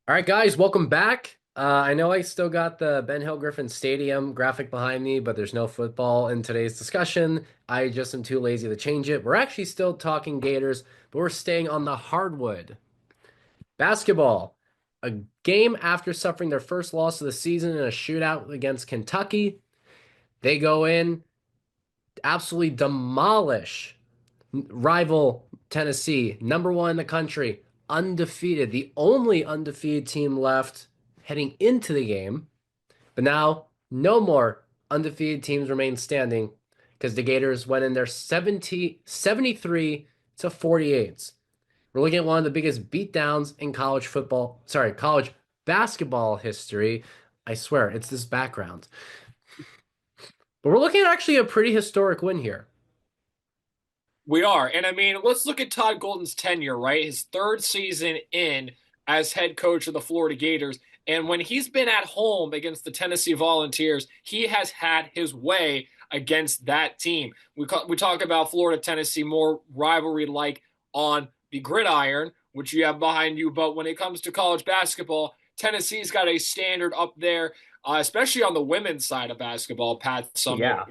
All right, guys, welcome back. I know I still got the Ben Hill Griffin Stadium graphic behind me, but there's no football in today's discussion. I just am too lazy to change it. We're actually still talking Gators, but we're staying on the hardwood. Basketball. A game after suffering their first loss of the season in a shootout against Kentucky, they go in, absolutely demolish rival Tennessee, number one in the country, undefeated, the only undefeated team left heading into the game. But now, no more undefeated teams remain standing because the Gators went in there 73 to 48. We're looking at one of the biggest beatdowns in college basketball history. I swear, it's this background. But we're looking at actually a pretty historic win here. We are. And I mean, let's look at Todd Golden's tenure, right? His third season in as head coach of the Florida Gators. And when he's been at home against the Tennessee Volunteers, he has had his way against that team. We talk about Florida Tennessee more rivalry like on the gridiron, which you have behind you. But when it comes to college basketball, Tennessee's got a standard up there, especially on the women's side of basketball. Pat Summitt, Yeah.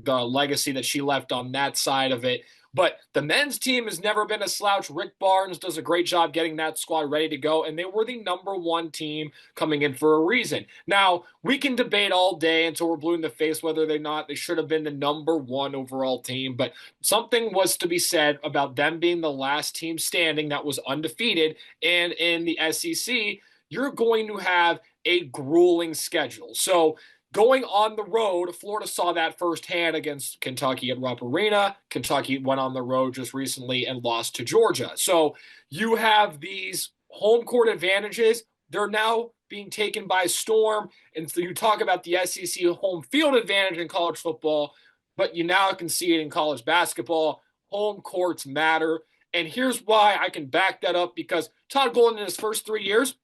the legacy that she left on that side of it. But the men's team has never been a slouch. Rick Barnes does a great job getting that squad ready to go, and they were the number one team coming in for a reason. Now, we can debate all day until we're blue in the face whether they not they should have been the number one overall team, but something was to be said about them being the last team standing that was undefeated. And in the SEC, you're going to have a grueling schedule. So going on the road, Florida saw that firsthand against Kentucky at Rupp Arena. Kentucky went on the road just recently and lost to Georgia. So you have these home court advantages. They're now being taken by storm. And so you talk about the SEC home field advantage in college football, but you now can see it in college basketball. Home courts matter. And here's why I can back that up because Todd Golden in his first 3 years,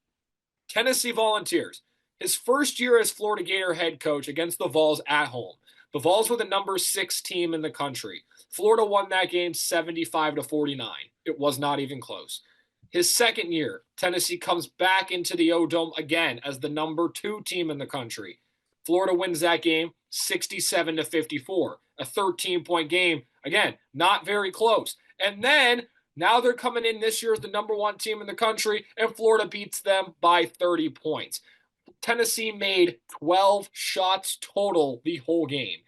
Tennessee Volunteers. His first year as Florida Gator head coach against the Vols at home. The Vols were the number 6 team in the country. Florida won that game 75 to 49. It was not even close. His second year, Tennessee comes back into the O Dome again as the number 2 team in the country. Florida wins that game 67 to 54, a 13-point game. Again, not very close. And then now they're coming in this year as the number 1 team in the country, and Florida beats them by 30 points. Tennessee made 12 shots total the whole game.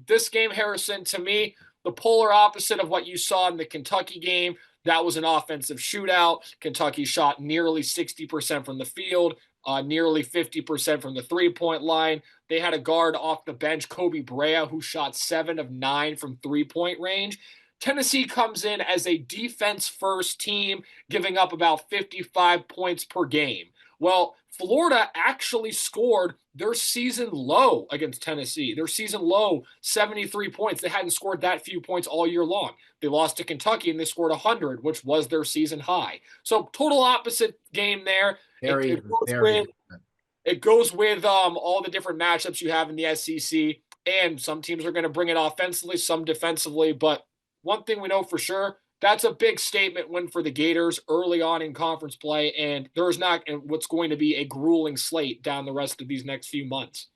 This game, Harrison, to me, the polar opposite of what you saw in the Kentucky game. That was an offensive shootout. Kentucky shot nearly 60% from the field, nearly 50% from the 3-point line. They had a guard off the bench, Kobe Brea, who shot 7 of 9 from 3-point range. Tennessee comes in as a defense first team, giving up about 55 points per game. Well, Florida actually scored their season low against Tennessee. Their season low, 73 points. They hadn't scored that few points all year long. They lost to Kentucky and they scored 100, which was their season high. So total opposite game there. It, Very, it goes very with different. it goes with all the different matchups you have in the SEC. And some teams are going to bring it offensively, some defensively. But one thing we know for sure, that's a big statement win for the Gators early on in conference play, and there's not what's going to be a grueling slate down the rest of these next few months.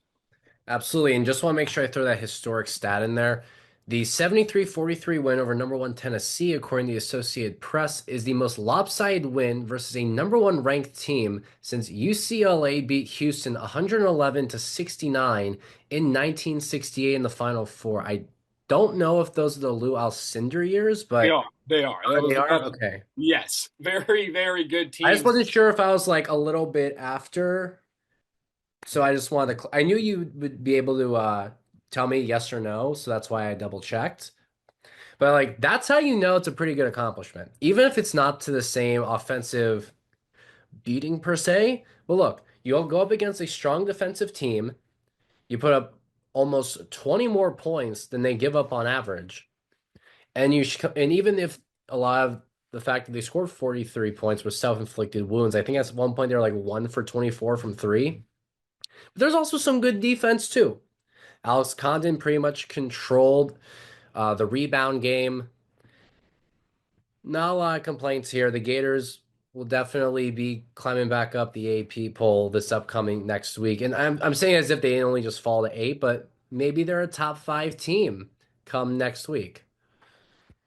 Absolutely. And just want to make sure I throw that historic stat in there. The 73-43 win over number one Tennessee, according to the Associated Press, is the most lopsided win versus a number one ranked team since UCLA beat Houston 111 to 69 in 1968 in the Final Four. I don't know if those are the Lou Alcindor years, They but are. They are. oh, they are? Okay. Yes, very, very good I just teams. wasn't sure if I was like a little bit after. So I just wanted to, I knew you would be able to tell me yes or no, so that's why I double checked. But like that's how you know it's a pretty good accomplishment. Even if it's not to the same offensive beating per se. But look, you'll go up against a strong defensive team, you put up almost 20 more points than they give up on average. And even if a lot of the fact that they scored 43 points was self-inflicted wounds, I think at one point they were like 1 for 24 from 3. But there's also some good defense too. Alex Condon pretty much controlled the rebound game. Not a lot of complaints here. The Gators will definitely be climbing back up the AP poll this upcoming next week. And I'm saying as if they only just fall to eight, but maybe they're a top five team come next week.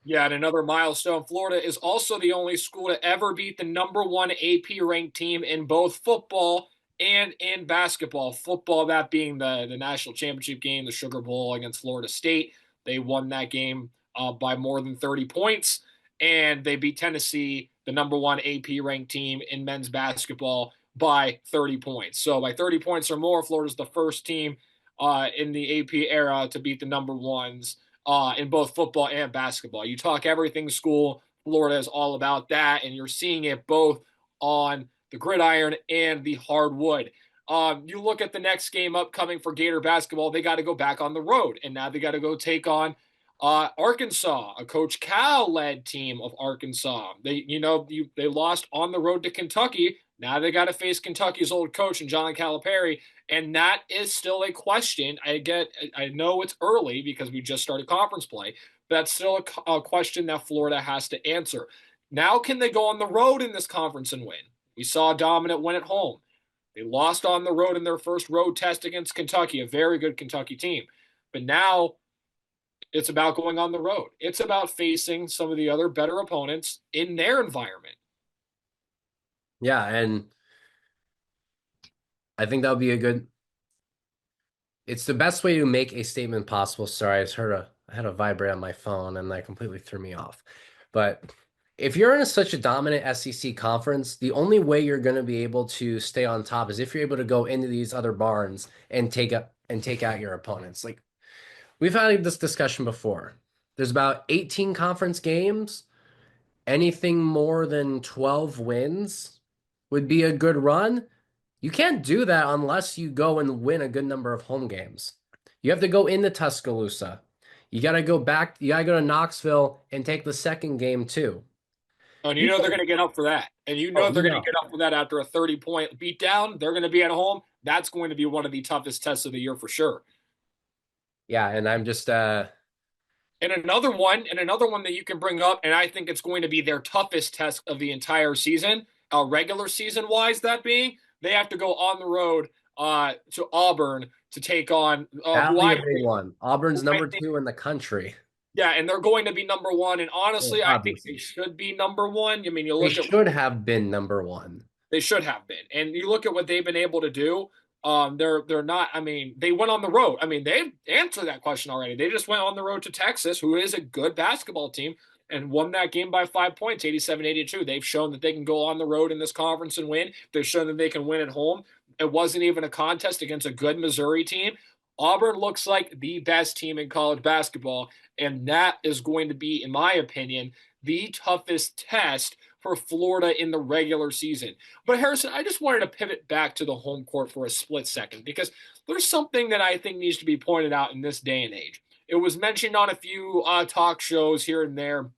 Yeah, and another milestone. Florida is also the only school to ever beat the number one AP ranked team in both football and in basketball. Football, that being the national championship game, the Sugar Bowl against Florida State. They won that game by more than 30 points, and they beat Tennessee, the number one AP ranked team in men's basketball, by 30 points. So by 30 points or more, Florida's the first team in the AP era to beat the number ones in both football and basketball. You talk everything school, Florida is all about that, and you're seeing it both on the gridiron and the hardwood. You look at the next game upcoming for Gator basketball, they got to go back on the road, and now they got to go take on Arkansas, a Coach Cal led team of Arkansas. They lost on the road to Kentucky. Now they got to face Kentucky's old coach and John Calipari, and that is still a question. I know it's early because we just started conference play, but that's still a question that Florida has to answer. Now, can they go on the road in this conference and win? We saw a dominant win at home. They lost on the road in their first road test against Kentucky, a very good Kentucky team. But now it's about going on the road. It's about facing some of the other better opponents in their environment. Yeah, and I think that would be a good. It's the best way to make a statement possible. Sorry, I had a vibrate on my phone and that completely threw me off. But if you're in such a dominant SEC conference, the only way you're going to be able to stay on top is if you're able to go into these other barns and take out your opponents. Like we've had this discussion before. There's about 18 conference games. Anything more than 12 wins would be a good run. You can't do that unless you go and win a good number of home games. You have to go into Tuscaloosa. You got to go back. You got to go to Knoxville and take the second game too. And you You know they're can, going to get up for that. And you oh, know they're you going to know. get up for that after a 30-point beatdown. They're going to be at home. That's going to be one of the toughest tests of the year for sure. Yeah, and I'm just And another one that you can bring up, and I think it's going to be their toughest test of the entire season, regular season wise, that being, they have to go on the road to Auburn to take on that'll be a big one. Auburn's who I number think, two in the country. yeah, and they're going to be number one. And Well, honestly, I think they obviously. should be number one. I mean, you They look at should have been number one. They should have been. And you look at what they've been able to do. They're not. I mean, they went on the road. I mean, they've answered that question already. They just went on the road to Texas, who is a good basketball team, and won that game by 5 points, 87-82. They've shown that they can go on the road in this conference and win. They've shown that they can win at home. It wasn't even a contest against a good Missouri team. Auburn looks like the best team in college basketball, and that is going to be, in my opinion, the toughest test for Florida in the regular season. But Harrison, I just wanted to pivot back to the home court for a split second because there's something that I think needs to be pointed out in this day and age. It was mentioned on a few talk shows here and there.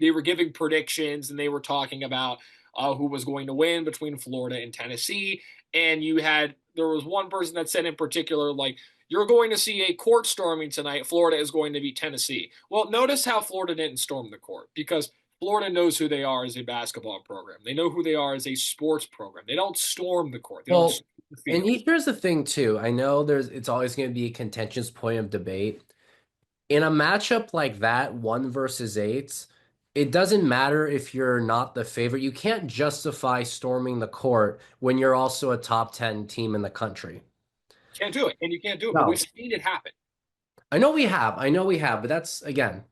They were giving predictions and they were talking about who was going to win between Florida and Tennessee. And there was one person that said in particular, like, you're going to see a court storming tonight. Florida is going to beat Tennessee. Well, notice how Florida didn't storm the court because Florida knows who they are as a basketball program. They know who they are as a sports program. They don't storm the court. They don't Well, storm the and field. here's the thing too. I know it's always going to be a contentious point of debate. In a matchup like that, one versus eight, it doesn't matter if you're not the favorite. You can't justify storming the court when you're also a top 10 team in the country. Can't do it, and you can't do it. But we've No, seen it happen. I know we have. I know we have, but that's again,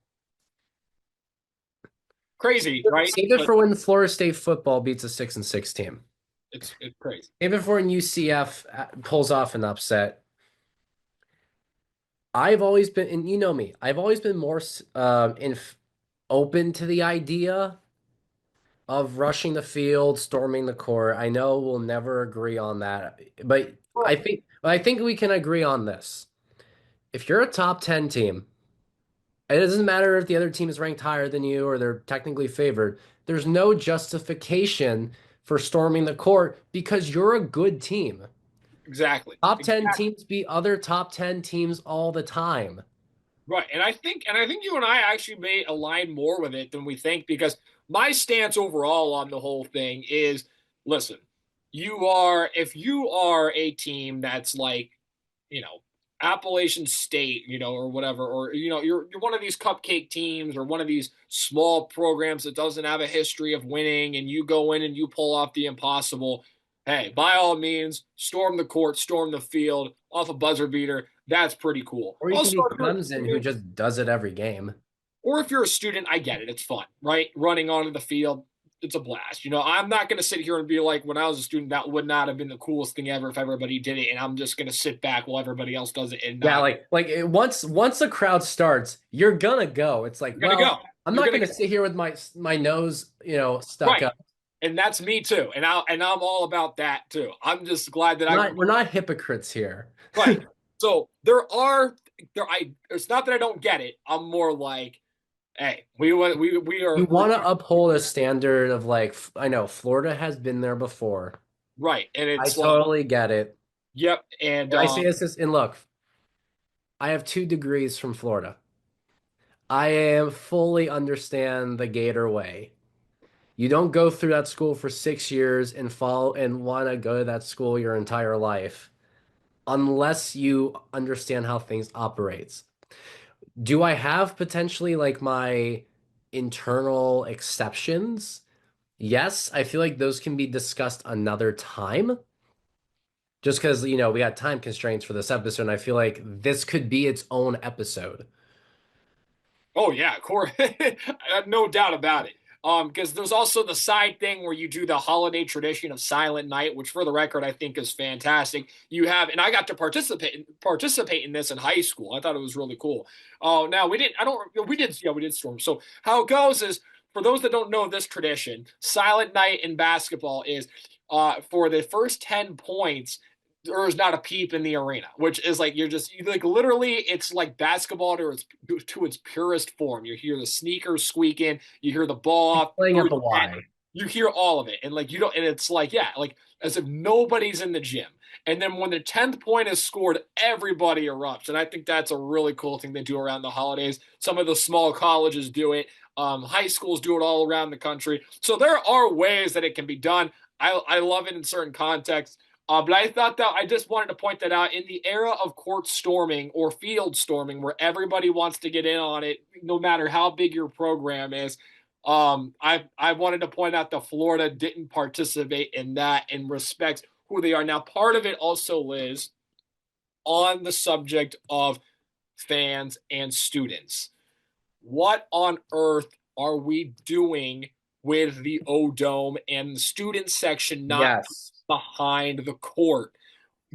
Crazy, right? save it But for when Florida State football beats a 6-6 team. it's crazy. Save it for when UCF pulls off an upset. I've always been, and you know me, I've always been more open to the idea of rushing the field, storming the court. I know we'll never agree on that, but I think we can agree on this. If you're a top 10 team, it doesn't matter if the other team is ranked higher than you or they're technically favored. There's no justification for storming the court because you're a good team. Exactly. Top 10 Exactly. teams beat other top 10 teams all the time. Right. And I think you and I actually may align more with it than we think because my stance overall on the whole thing is, listen, if you are a team that's like, you know, Appalachian State, or whatever, or you're one of these cupcake teams or one of these small programs that doesn't have a history of winning, and you go in and you pull off the impossible. Hey, by all means, storm the court, storm the field, off a buzzer beater. That's pretty cool. Or you can Also, be if you're a Clemson, who student, just does it every game. or if you're a student, I get it. It's fun, right? Running onto the field, it's a blast. I'm not going to sit here and be like, when I was a student, that would not have been the coolest thing ever if everybody did it, and I'm just going to sit back while everybody else does it and Yeah, not. once the crowd starts, you're gonna go. It's like, You're going to well, go. I'm You're not going gonna to sit here with my nose, stuck right, up. and that's me too, and I'm all about that too. I'm just glad that We're not hypocrites here. right. So I. It's not that I don't get it. I'm more like, hey, we are You want to uphold a standard of like, I know Florida has been there before. right, and I it's like, totally get it. yep, and And I say this, and look, I have 2 degrees from Florida. I am fully understand the Gator way. You don't go through that school for 6 years and fall and want to go to that school your entire life unless you understand how things operates. Do I have potentially like my internal exceptions? Yes, I feel like those can be discussed another time. Just because, we got time constraints for this episode, and I feel like this could be its own episode. oh yeah, Corey, no doubt about it. Because there's also the side thing where you do the holiday tradition of Silent Night, which, for the record, I think is fantastic. You have, and I got to participate in this in high school. I thought it was really cool. Oh, now we didn't. I don't. We did. Yeah, we did storm. So how it goes is, for those that don't know this tradition, Silent Night in basketball is, for the first 10 points, there's not a peep in the arena, which is like like literally it's like basketball to its purest form. You hear the sneakers squeaking, you hear the ball off Playing through at the the net, Y. you hear all of it, and like you don't, and it's like yeah, like as if nobody's in the gym. And then when the 10th point is scored, everybody erupts, and I think that's a really cool thing they do around the holidays. Some of the small colleges do it. High schools do it all around the country. So there are ways that it can be done. I love it in certain contexts. But I thought that I just wanted to point that out in the era of court storming or field storming, where everybody wants to get in on it, no matter how big your program is. I wanted to point out that Florida didn't participate in that and respects who they are. Now, part of it also, Liz, on the subject of fans and students. What on earth are we doing with the O Dome and the student section not Yes. behind the court?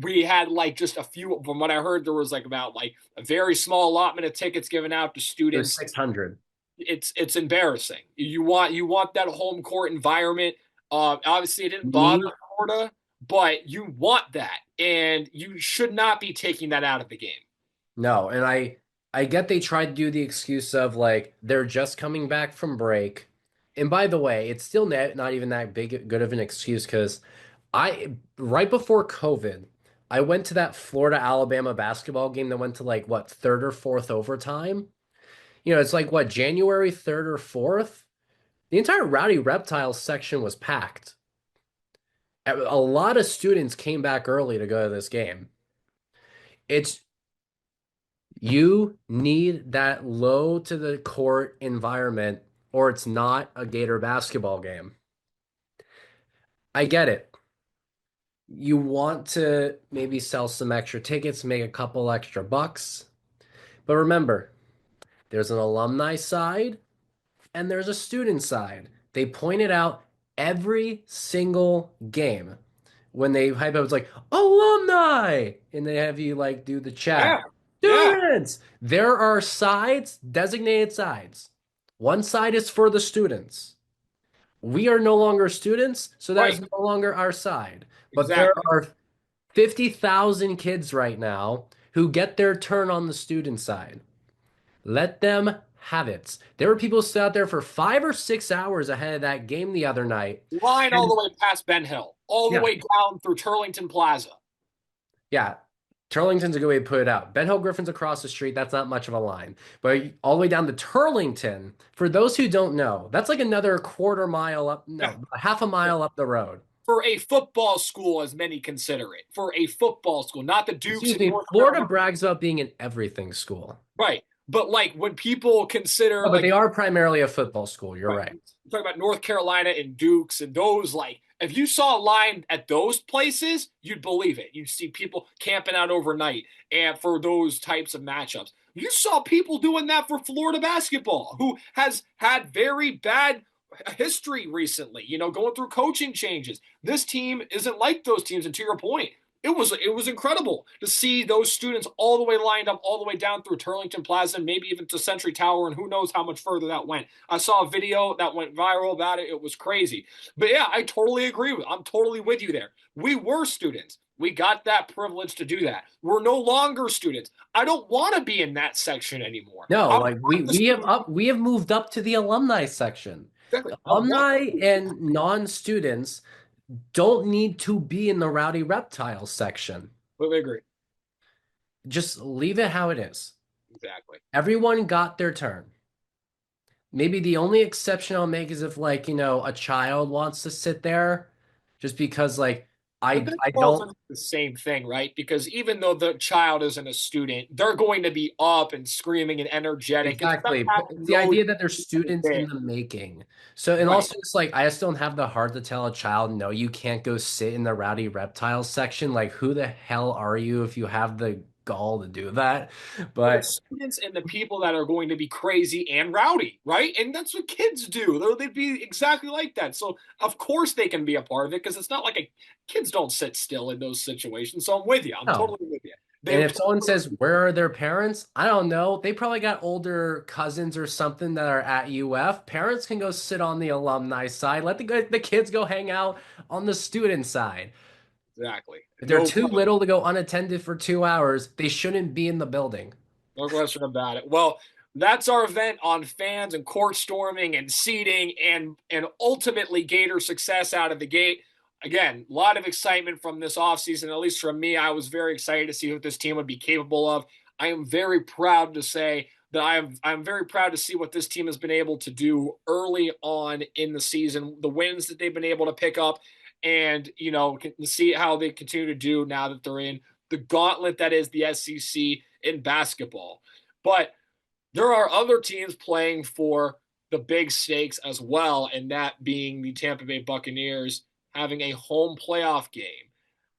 We had like just a few, from what I heard, there was like about like a very small allotment of tickets given out to There's students. 600. It's embarrassing. You want that home court environment. Obviously, it didn't bother Me? Florida, but you want that, and you should not be taking that out of the game. No, and I get they tried to do the excuse of like they're just coming back from break. And by the way, it's still not even that big good of an excuse because I right before COVID, I went to that Florida Alabama basketball game that went to like what third or fourth overtime. It's like what January 3rd or 4th. The entire Rowdy Reptiles section was packed. A lot of students came back early to go to this game. It's You need that low to the court environment, or it's not a Gator basketball game. I get it. You want to maybe sell some extra tickets, make a couple extra bucks. But remember, there's an alumni side and there's a student side. They point it out every single game. When they hype up, it's like alumni, and they have you like do the chat. Yeah, yeah, Students. There are sides, designated sides. One side is for the students. We are no longer students, so that is right, no longer our side. But there exactly. are 50,000 kids right now who get their turn on the student side. Let them have it. There were people sat out there for 5 or 6 hours ahead of that game the other night. Line all And the way past Ben Hill, all the yeah, way down through Turlington Plaza. yeah. Turlington's a good way to put it out. Ben Hill Griffin's across the street. That's not much of a line. But all the way down to Turlington, for those who don't know, that's like another quarter mile up, Yeah. no, half a mile up the road. For a football school, as many consider it, for a football school, not the Dukes Excuse in me, North Florida Carolina. brags about being an everything school. Right. But like when people consider Oh, but like they are primarily a football school. You're right. right. You're talking about North Carolina and Dukes and those like if you saw a line at those places, you'd believe it. You'd see people camping out overnight and for those types of matchups. You saw people doing that for Florida basketball, who has had very bad history recently, going through coaching changes. This team isn't like those teams, and to your point, it was incredible to see those students all the way lined up, all the way down through Turlington Plaza, and maybe even to Century Tower, and who knows how much further that went. I saw a video that went viral about it. It was crazy. But yeah, I totally agree with. I'm totally with you there. We were students. We got that privilege to do that. We're no longer students. I don't want to be in that section anymore. No, I'm like not the student. we have moved up to the alumni section. Exactly. I'm Alumni and non-students don't need to be in the rowdy reptiles section. completely agree. Just leave it how it is. Exactly. Everyone got their turn. Maybe the only exception I'll make is if like, a child wants to sit there just because like But I that I falls don't into the same thing, right? Because even though the child isn't a student, they're going to be up and screaming and energetic. It's about exactly having it's the those idea that they're students in bit. the making. So and Right. also it's like I just don't have the heart to tell a child no, you can't go sit in the rowdy reptiles section. Like who the hell are you if you have the gall to do that? For the But students and the people that are going to be crazy and rowdy, right? And that's what kids do. They'd be exactly like that. So of course they can be a part of it because it's not like kids don't sit still in those situations. So I'm with you. I'm no. totally with you. And They're if someone totally says, where are their parents? I don't know. They probably got older cousins or something that are at UF. Parents can go sit on the alumni side. Let the kids go hang out on the student side. exactly If they're no too little to go unattended for 2 hours, they shouldn't be in the building. No question about it. Well, that's our event on fans and court storming and seating and ultimately Gator success out of the gate. Again, a lot of excitement from this offseason, at least from me. I was very excited to see what this team would be capable of. I am very proud to say that I'm very proud to see what this team has been able to do early on in the season, the wins that they've been able to pick up, and see how they continue to do now that they're in the gauntlet that is the SEC in basketball. But there are other teams playing for the big stakes as well, and that being the Tampa Bay Buccaneers having a home playoff game.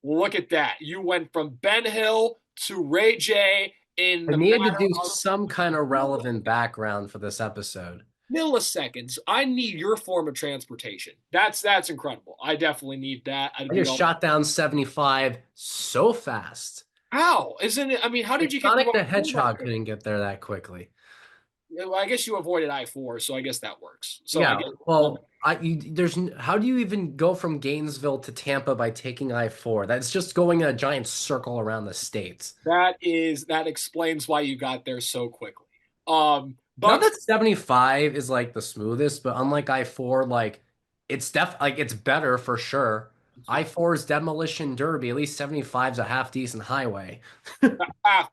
Look at that. You went from Ben Hill to Ray J in I the needed to matter do of some kind of relevant background for this episode. milliseconds. I need your form of transportation. That's incredible. I definitely need that. I'd I be just all shot down 75 so fast. how isn't it? I mean, how did Like you get through Sonic all the that Hedgehog quick? couldn't get there that quickly. Well, I guess you avoided I-4, so I guess that works. So I Yeah, guess well, how do you even go from Gainesville to Tampa by taking I-4? That's just going in a giant circle around the states. that explains why you got there so quickly. Not Bucks that 75 is like the smoothest, but unlike I-4, like it's better for sure. I-4 is demolition derby. At least 75 is a half decent highway.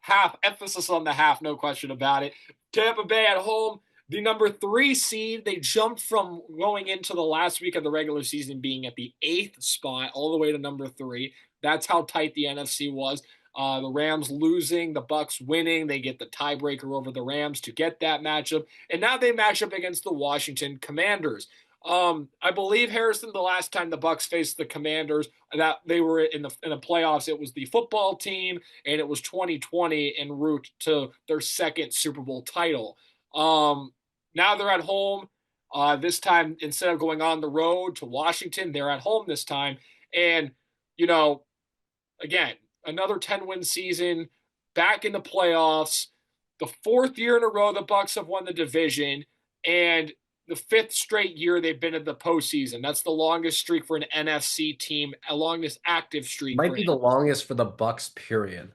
half emphasis on the half, no question about it. Tampa Bay at home, the number 3 seed. They jumped from going into the last week of the regular season being at the 8th spot all the way to number 3. That's how tight the NFC was. The Rams losing, the Bucks winning. They get the tiebreaker over the Rams to get that matchup, and now they match up against the Washington Commanders. I believe Harrison, the last time the Bucks faced the Commanders, that they were in the playoffs, it was the football team, and it was 2020 en route to their second Super Bowl title. Now they're at home. This time, instead of going on the road to Washington, they're at home this time, and you know again, another 10-win season, back in the playoffs, the fourth year in a row the Bucks have won the division, and the fifth straight year they've been in the postseason. That's the longest streak for an NFC team, a longest active streak Might for be an. the longest for the Bucks, period.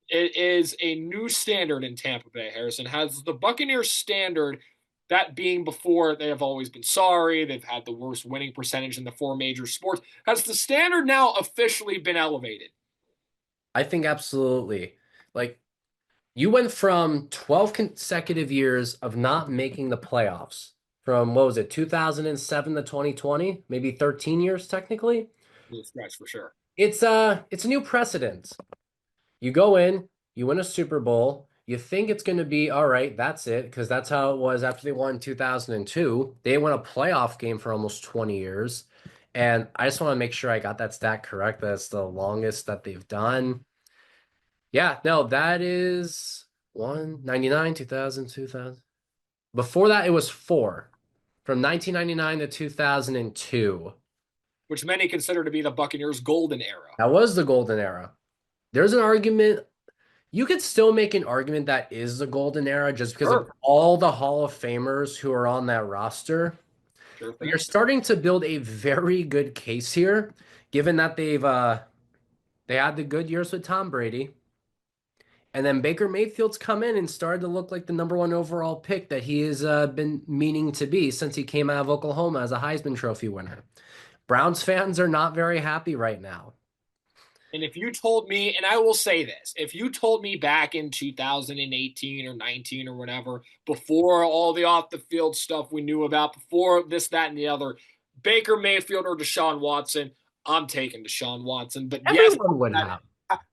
It is a new standard in Tampa Bay. Harrison has the Buccaneers standard. That being before they have always been sorry. They've had the worst winning percentage in the four major sports. Has the standard now officially been elevated? I think absolutely. Like you went from 12 consecutive years of not making the playoffs from what was it, 2007 to 2020, maybe 13 years technically. Little stretch for sure. It's a new precedent. You go in, you win a Super Bowl, you think it's going to be all right, that's it, because that's how it was after they won in 2002. They won a playoff game for almost 20 years. And I just want to make sure I got that stat correct. That's the longest that they've done. Yeah, no, that is 199, 2000, 2000. Before that, it was four from 1999 to 2002. Which many consider to be the Buccaneers' golden era. That was the golden era. There's an argument. You could still make an argument that is the golden era just because of Sure, all the Hall of Famers who are on that roster. sure But you're thing. starting to build a very good case here, given that they had the good years with Tom Brady. And then Baker Mayfield's come in and started to look like the number one overall pick that he has been meaning to be since he came out of Oklahoma as a Heisman Trophy winner. Browns fans are not very happy right now. And if you told me, and I will say this, if you told me back in 2018 or 19 or whatever, before all the off the field stuff we knew about, before this, that, and the other, Baker Mayfield or Deshaun Watson, I'm taking Deshaun Watson. But yes, Everyone would have.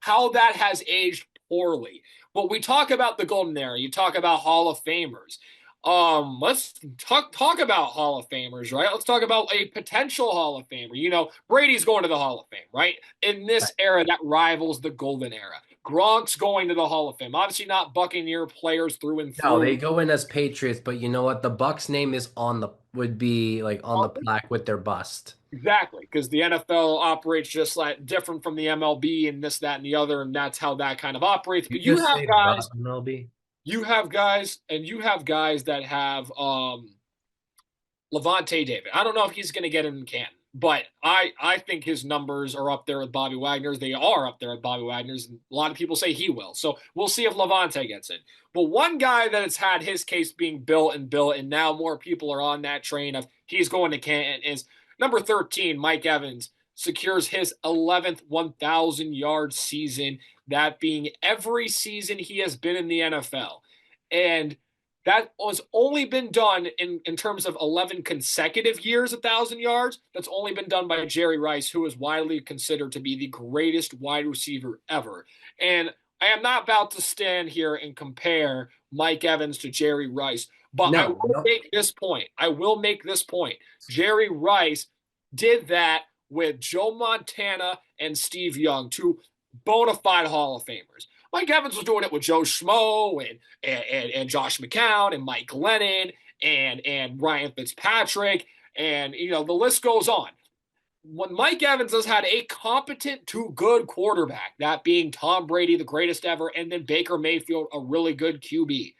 how that has aged poorly. But we talk about the golden era. You talk about Hall of Famers. Let's talk about Hall of Famers, right? Let's talk about a potential Hall of Famer. You know, Brady's going to the Hall of Fame, right? In this era that rivals the golden era. Gronk's going to the Hall of Fame. Obviously not Buccaneer players through and No, through. they go in as Patriots, but you know what? The Bucks name is on the would be like on the plaque with their bust. Exactly, because the NFL operates just like different from the MLB and this, that, and the other, and that's how that kind of operates. You But just say the MLB. you have guys that have Levante David. I don't know if he's going to get in Canton, but I think his numbers are up there with Bobby Wagner's. They are up there with Bobby Wagner's, and a lot of people say he will. So we'll see if Levante gets in. But one guy that has had his case being built and built, and now more people are on that train of he's going to Canton is number 13, Mike Evans secures his 11th 1,000 yard season, that being every season he has been in the NFL. And that was only been done in terms of 11 consecutive years, 1,000 yards. That's only been done by Jerry Rice, who is widely considered to be the greatest wide receiver ever. And I am not about to stand here and compare Mike Evans to Jerry Rice, but I No, will no. make this point. I will make this point. Jerry Rice did that with Joe Montana and Steve Young, two bona fide Hall of Famers. Mike Evans was doing it with Joe Schmo and Josh McCown and Mike Glennon and Ryan Fitzpatrick, and you know the list goes on. When Mike Evans has had a competent to good quarterback, that being Tom Brady, the greatest ever, and then Baker Mayfield, a really good QB,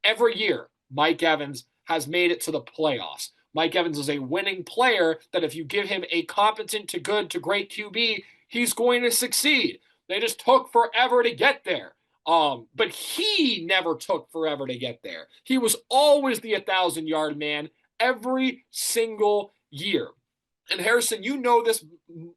every year Mike Evans has made it to the playoffs. Mike Evans is a winning player that if you give him a competent to good to great QB, he's going to succeed. They just took forever to get there. But he never took forever to get there. He was always the 1,000 yard man every single year. And Harrison, you know this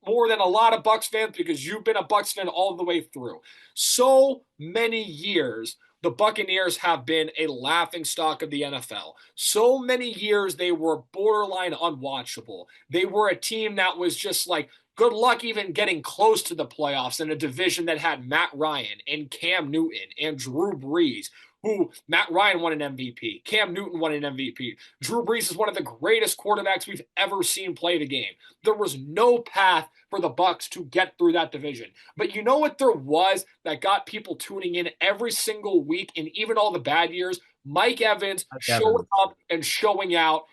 more than a lot of Bucks fans because you've been a Bucks fan all the way through. So many years the Buccaneers have been a laughing stock of the NFL. So many years they were borderline unwatchable. They were a team that was just like good luck even getting close to the playoffs in a division that had Matt Ryan and Cam Newton and Drew Brees, who Matt Ryan won an MVP. Cam Newton won an MVP. Drew Brees is one of the greatest quarterbacks we've ever seen play the game. There was no path for the Bucks to get through that division. But you know what there was that got people tuning in every single week and even all the bad years? Mike Evans Mike showing Evans. up and showing out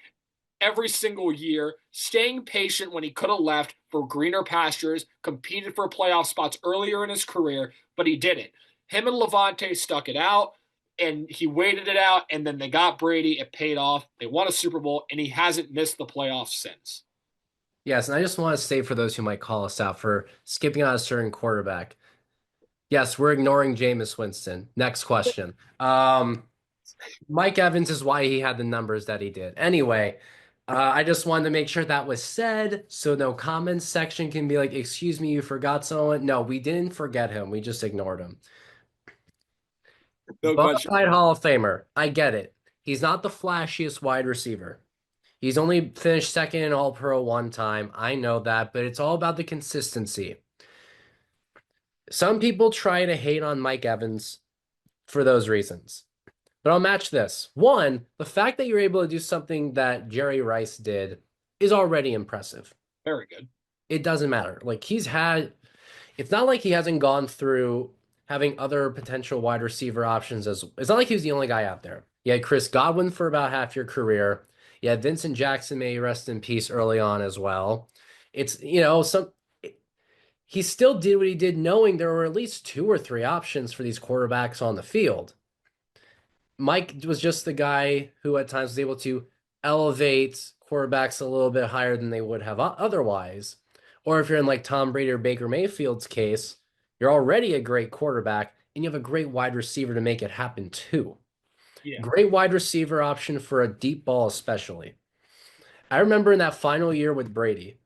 every single year, staying patient when he could have left for greener pastures, competed for playoff spots earlier in his career, but he didn't. Him and Levante stuck it out, and he waited it out, and then they got Brady. It paid off. They won a Super Bowl, and he hasn't missed the playoffs since. Yes, and I just want to say for those who might call us out for skipping on a certain quarterback. Yes, we're ignoring Jameis Winston. Next question. Mike Evans is why he had the numbers that he did. Anyway, I just wanted to make sure that was said so no comments section can be like, excuse me, you forgot someone. No, we didn't forget him. We just ignored him. No Bona question. fide Hall of Famer. I get it. He's not the flashiest wide receiver. He's only finished second in All Pro one time. I know that, but it's all about the consistency. Some people try to hate on Mike Evans for those reasons. But I'll match this. One, the fact that you're able to do something that Jerry Rice did is already impressive. Very good. It doesn't matter. Like it's not like he hasn't gone through having other potential wide receiver options as it's not like he was the only guy out there. You had Chris Godwin for about half your career. You had Vincent Jackson, may he rest in peace, early on as well. It's, he still did what he did knowing there were at least two or three options for these quarterbacks on the field. Mike was just the guy who at times was able to elevate quarterbacks a little bit higher than they would have otherwise. Or if you're in like Tom Brady or Baker Mayfield's case, you're already a great quarterback and you have a great wide receiver to make it happen too. Yeah. Great wide receiver option for a deep ball, especially. I remember in that final year with Brady,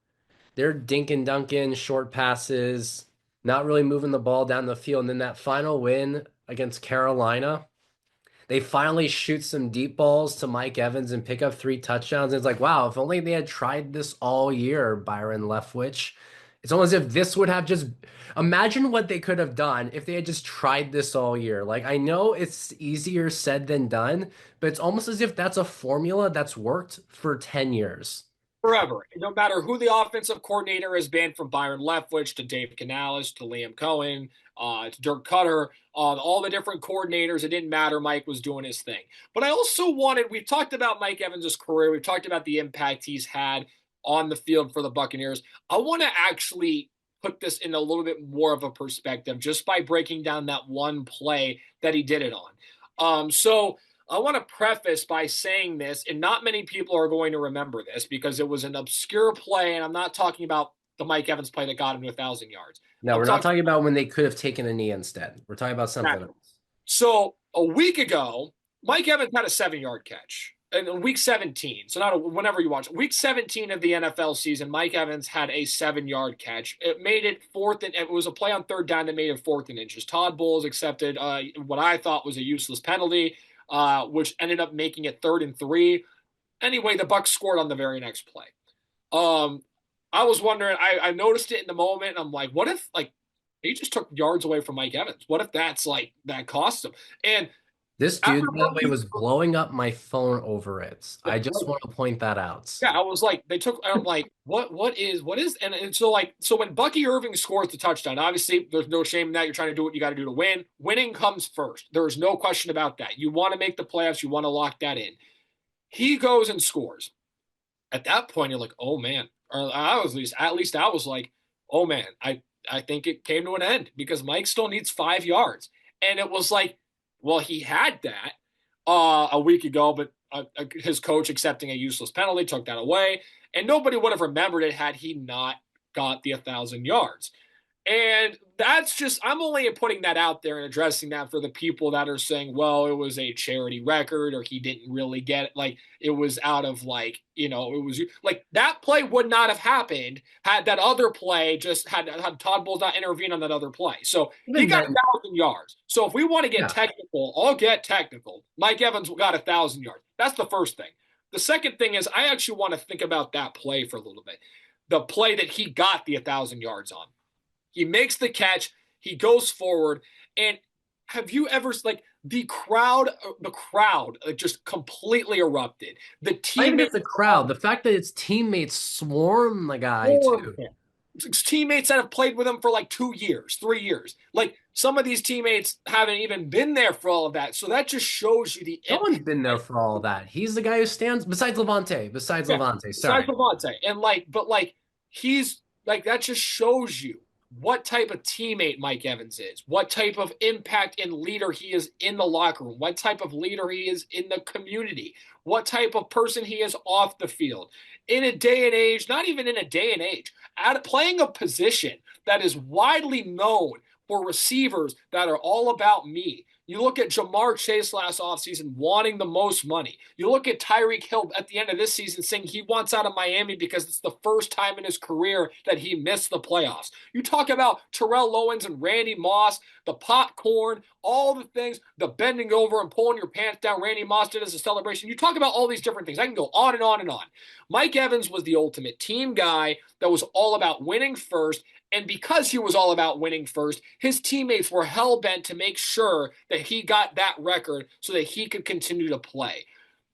they're dinking dunking, short passes, not really moving the ball down the field. And then that final win against Carolina, they finally shoot some deep balls to Mike Evans and pick up three touchdowns. And it's like, wow, if only they had tried this all year, Byron Leftwich. It's almost as if this would have just imagine what they could have done if they had just tried this all year. Like, I know it's easier said than done, but it's almost as if that's a formula that's worked for 10 years. Forever. No matter who the offensive coordinator has been, from Byron Leftwich to Dave Canales to Liam Cohen to Dirk Cutter, all the different coordinators, it didn't matter. Mike was doing his thing. But I also we've talked about Mike Evans' career. We've talked about the impact he's had on the field for the Buccaneers. I want to actually put this in a little bit more of a perspective just by breaking down that one play that he did it on. So I want to preface by saying this, and not many people are going to remember this because it was an obscure play, and I'm not talking about the Mike Evans play that got him to 1,000 yards. No, I'm we're not talking talking about when they could have taken a knee instead. We're talking about something about. else. So a week ago, Mike Evans had a 7-yard catch. In week 17, so whenever you watch week 17 of the NFL season, Mike Evans had a 7-yard catch. It made it fourth, and it was a play on third down that made it fourth and inches. Todd Bowles accepted what I thought was a useless penalty, which ended up making it 3rd and 3. Anyway, the Bucs scored on the very next play. I was wondering, I noticed it in the moment, and I'm like, what if like he just took yards away from Mike Evans? What if that's like that cost him? And This after dude, by the way, was blowing up my phone over it. I just want to point that out. yeah, I was like, I'm like, what is, and so when Bucky Irving scores the touchdown, obviously there's no shame in that. You're trying to do what you got to do to win. Winning comes first. There is no question about that. You want to make the playoffs. You want to lock that in. He goes and scores. At that point, you're like, oh man. Or at least I was like, oh man, I think it came to an end because Mike still needs 5 yards. And it was like, well, he had that a week ago, but his coach accepting a useless penalty took that away. And nobody would have remembered it had he not got the 1,000 yards. And that's just, I'm only putting that out there and addressing that for the people that are saying, well, it was a charity record or he didn't really get it. Like it was out of like, it was like that play would not have happened had that other play just had Todd Bowles not intervened on that other play. So he Even got then, 1,000 yards. So if we want to get yeah. technical, I'll get technical. Mike Evans got 1,000 yards. That's the first thing. The second thing is I actually want to think about that play for a little bit. The play that he got the 1,000 yards on. He makes the catch. He goes forward. And have you ever like the crowd just completely erupted. The Not even teammates just the crowd, the fact that its teammates swarm the guy formed too. him. Teammates that have played with him for like 2 years, 3 years. Like some of these teammates haven't even been there for all of that. So that just shows you the No one's impact. been there for all that. He's the guy who stands besides Levante. Besides Yeah, Levante, besides sorry. Levante, and but he's like that just shows you what type of teammate Mike Evans is, what type of impact and leader he is in the locker room, what type of leader he is in the community, what type of person he is off the field. In a day and age, not even in a day and age, playing a position that is widely known for receivers that are all about me. You look at Jamar Chase last offseason wanting the most money. You look at Tyreek Hill at the end of this season saying he wants out of Miami because it's the first time in his career that he missed the playoffs. You talk about Terrell Owens and Randy Moss, the popcorn, all the things, the bending over and pulling your pants down Randy Moss did as a celebration. You talk about all these different things. I can go on and on and on. Mike Evans was the ultimate team guy that was all about winning first. And because he was all about winning first, his teammates were hell bent to make sure that he got that record so that he could continue to play.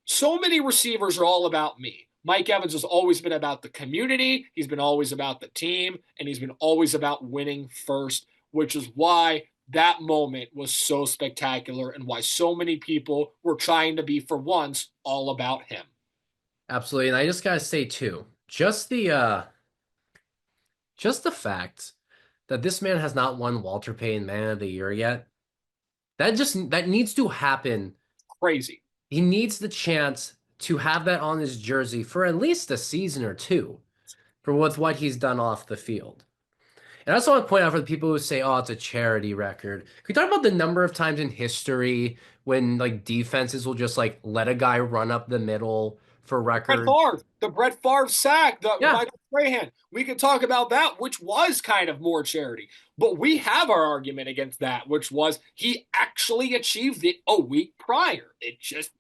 So many receivers are all about me. Mike Evans has always been about the community. He's been always about the team, and he's been always about winning first, which is why that moment was so spectacular and why so many people were trying to be, for once, all about him. Absolutely. And I just gotta say too, just the fact that this man has not won Walter Payton Man of the Year yet, that needs to happen. Crazy. He needs the chance to have that on his jersey for at least a season or two for what he's done off the field. And I also want to point out for the people who say, "Oh, it's a charity record." Can we talk about the number of times in history when like defenses will just like let a guy run up the middle for Brett records? Favre, the Brett Favre sack, the Yeah, Michael Strahan. We could talk about that, which was kind of more charity. But we have our argument against that, which was he actually achieved it a week prior. It just,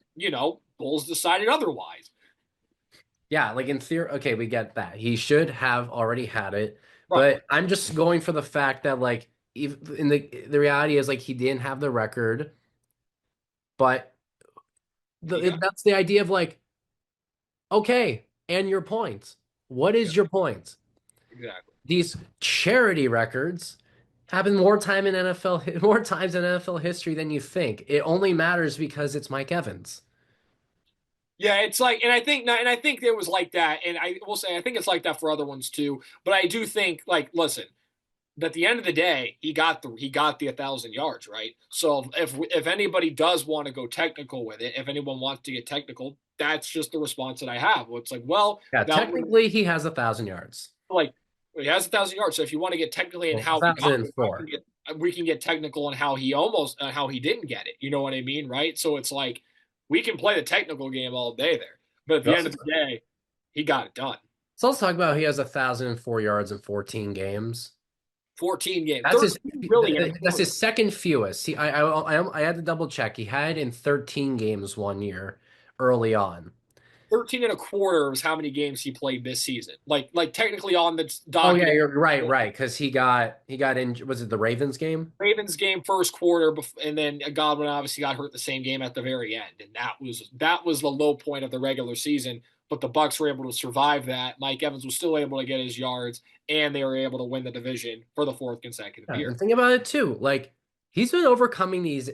Bulls decided otherwise. yeah, like in theory, okay, we get that. He should have already had it, Right. but I'm just going for the fact that like in the reality is like he didn't have the record, but He got that's the idea of like, okay, and your point. What yeah, is your point? exactly. These charity records happen more more times in NFL history than you think. It only matters because it's Mike Evans. Yeah, it's like, and I think it was like that, and I will say, I think it's like that for other ones too. But I do think, like, listen, at the end of the day, he got the 1,000 yards, right? So if anybody does want to go technical with it, if anyone wants to get technical, that's just the response that I have. Well, it's like, well, Yeah, that would technically he has 1,000 yards. like he has 1,000 yards. So if you want to get technically in Well, how he got it, 1,004. we can get technical in how he didn't get it. You know what I mean, right? So it's like we can play the technical game all day there, but at the end of the day, he got it done. So let's talk about he has 1,004 yards in 14 games. 14 games, That's his 13 really in a that's quarter. his second fewest. I had to double check. He had in 13 games one year early on. 13 and a quarter was how many games he played this season. Like technically on the Oh yeah, document. you're right, right. Because he got in. Was it the Ravens game? Ravens game first quarter, and then Godwin obviously got hurt the same game at the very end, and that was the low point of the regular season. But the Bucs were able to survive that. Mike Evans was still able to get his yards, and they were able to win the division for the fourth consecutive Yeah, year. and think about it too. Like he's been overcoming these.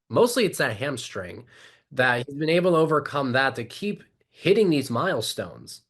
Mostly it's that hamstring that he's been able to overcome that to keep hitting these milestones.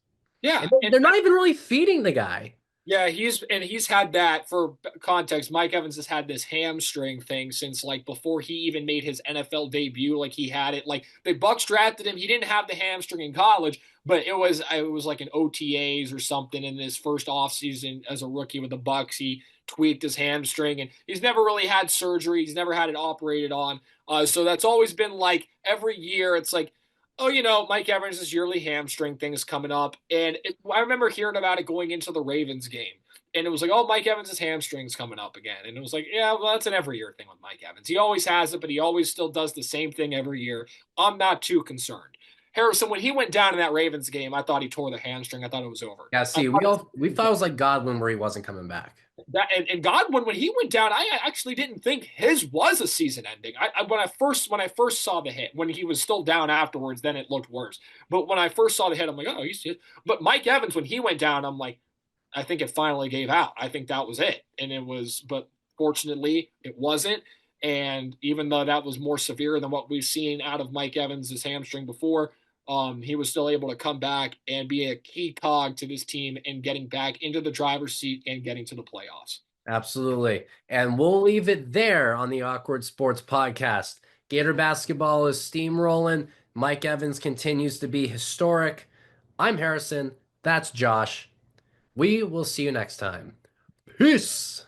Yeah, And and they're not even really feeding the guy. yeah, he's had that for context. Mike Evans has had this hamstring thing since like before he even made his NFL debut. Like he had it. Like the Bucs drafted him. He didn't have the hamstring in college, but it was like an OTAs or something in his first offseason as a rookie with the Bucs. He tweaked his hamstring, and he's never really had surgery. He's never had it operated on. So that's always been like every year. It's like, oh, Mike Evans' yearly hamstring thing is coming up. And I remember hearing about it going into the Ravens game. And it was like, oh, Mike Evans' hamstring's coming up again. And it was like, yeah, well, that's an every year thing with Mike Evans. He always has it, but he always still does the same thing every year. I'm not too concerned. Harrison, when he went down in that Ravens game, I thought he tore the hamstring. I thought it was over. Yeah, I see, thought we thought it was like Godwin where he wasn't coming back. and Godwin, when he went down, I actually didn't think his was a season ending. When I first saw the hit, when he was still down afterwards, then it looked worse. But when I first saw the hit, I'm like, oh, he's. But Mike Evans, when he went down, I'm like, I think it finally gave out. I think that was it, and it was. But fortunately, it wasn't. And even though that was more severe than what we've seen out of Mike Evans' hamstring before, he was still able to come back and be a key cog to this team and getting back into the driver's seat and getting to the playoffs. Absolutely. And we'll leave it there on the Awkward Sports Podcast. Gator basketball is steamrolling. Mike Evans continues to be historic. I'm Harrison. That's Josh. We will see you next time. Peace.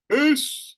Peace.